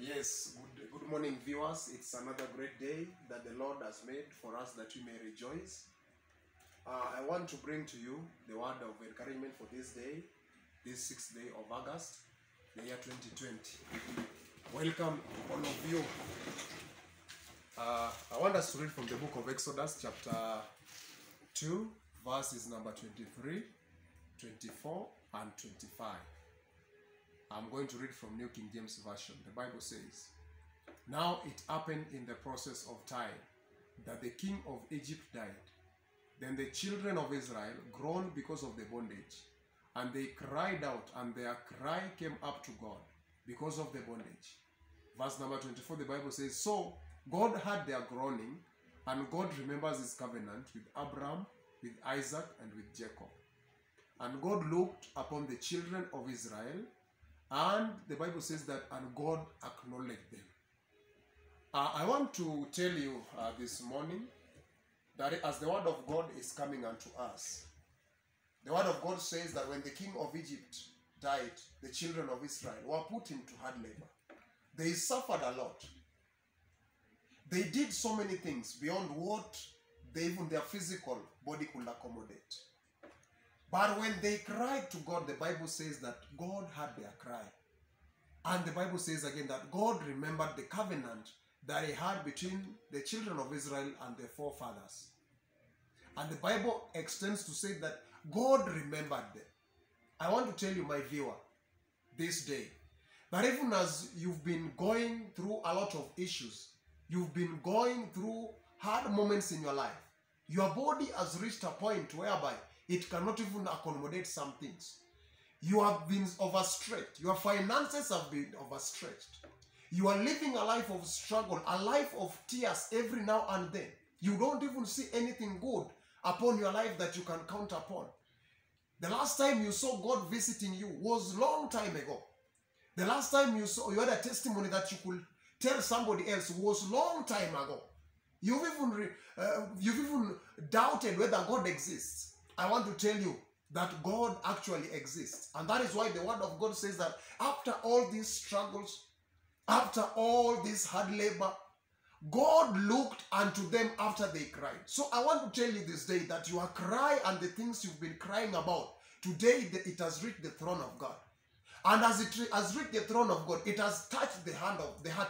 Yes, good morning, viewers. It's another great day that the Lord has made for us that we may rejoice. I want to bring to you the word of encouragement for this day, this 6th day of August, the year 2020. Welcome, all of you. I want us to read from the book of Exodus, chapter 2, verses number 23, 24, and 25. I'm going to read from New King James Version. The Bible says, "Now it happened in the process of time that the king of Egypt died. Then the children of Israel groaned because of the bondage, and they cried out, and their cry came up to God because of the bondage." Verse number 24, the Bible says, "So God heard their groaning, and God remembers his covenant with Abraham, with Isaac, and with Jacob. And God looked upon the children of Israel, and the Bible says that, and God acknowledged them." I want to tell you this morning that as the word of God is coming unto us, the word of God says that when the king of Egypt died, the children of Israel were put into hard labor. They suffered a lot. They did so many things beyond what even their physical body could accommodate. But when they cried to God, the Bible says that God heard their cry. And the Bible says again that God remembered the covenant that he had between the children of Israel and their forefathers. And the Bible extends to say that God remembered them. I want to tell you, my viewer, this day, that even as you've been going through a lot of issues, you've been going through hard moments in your life, your body has reached a point whereby it cannot even accommodate some things. You have been overstretched. Your finances have been overstretched. You are living a life of struggle, a life of tears every now and then. You don't even see anything good upon your life that you can count upon. The last time you saw God visiting you was a long time ago. The last time you had a testimony that you could tell somebody else was a long time ago. You've even doubted whether God exists. I want to tell you that God actually exists. And that is why the word of God says that after all these struggles, after all this hard labor, God looked unto them after they cried. So I want to tell you this day that your cry and the things you've been crying about, today it has reached the throne of God. And as it has reached the throne of God, it has touched the heart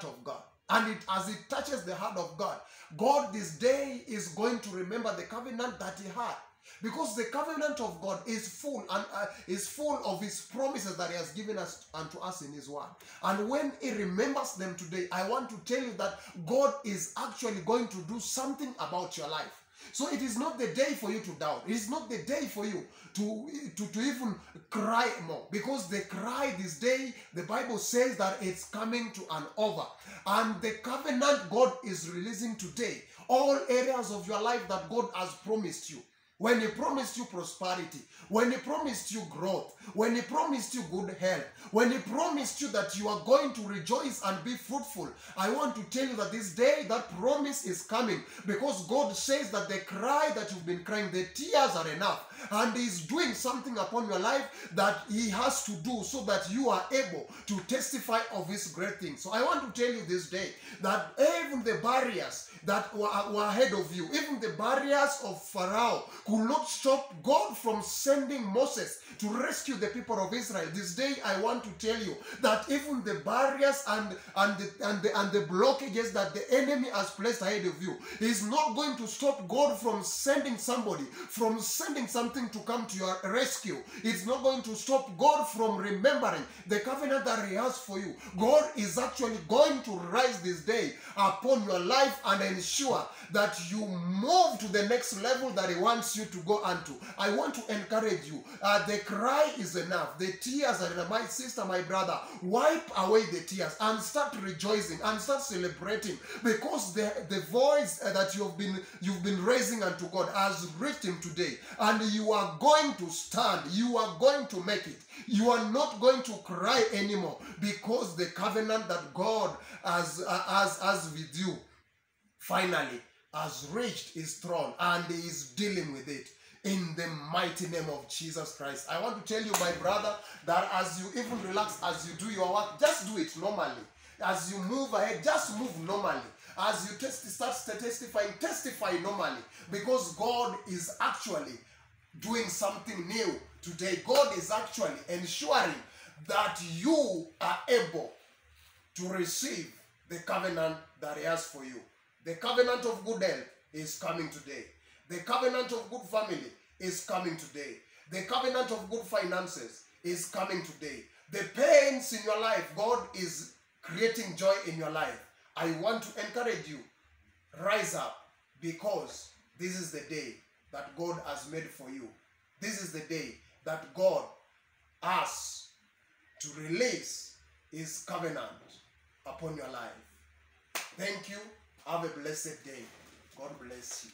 of God. And as it touches the heart of God, God this day is going to remember the covenant that he had. Because the covenant of God is full and is full of his promises that he has given us unto us in his word. And when he remembers them today, I want to tell you that God is actually going to do something about your life. So it is not the day for you to doubt. It is not the day for you to even cry more. Because the cry this day, the Bible says that it's coming to an over. And the covenant God is releasing today, all areas of your life that God has promised you. When he promised you prosperity, when he promised you growth, when he promised you good health, when he promised you that you are going to rejoice and be fruitful, I want to tell you that this day that promise is coming, because God says that the cry that you've been crying, the tears are enough, and he's doing something upon your life that he has to do so that you are able to testify of his great things. So I want to tell you this day that even the barriers that were ahead of you, even the barriers of Pharaoh could not stop God from sending Moses to rescue the people of Israel. This day I want to tell you that even the barriers and the blockages that the enemy has placed ahead of you is not going to stop God from sending somebody, from sending something to come to your rescue. It's not going to stop God from remembering the covenant that he has for you. God is actually going to rise this day upon your life and ensure that you move to the next level that he wants you to go unto. I want to encourage you. The cry is enough. The tears are enough. My sister, my brother, wipe away the tears and start rejoicing and start celebrating, because the voice that you've been raising unto God has reached him today, and you are going to stand. You are going to make it. You are not going to cry anymore, because the covenant that God has with you finally has reached his throne, and he is dealing with it. in the mighty name of Jesus Christ. I want to tell you, my brother, that as you even relax, as you do your work, just do it normally. As you move ahead, just move normally. As you start testifying, testify normally. Because God is actually doing something new today. God is actually ensuring that you are able to receive the covenant that He has for you. The covenant of good health is coming today. The covenant of good family is coming today. The covenant of good finances is coming today. The pains in your life, God is creating joy in your life. I want to encourage you, rise up, because this is the day that God has made for you. This is the day that God has to release His covenant upon your life. Thank you. Have a blessed day. God bless you.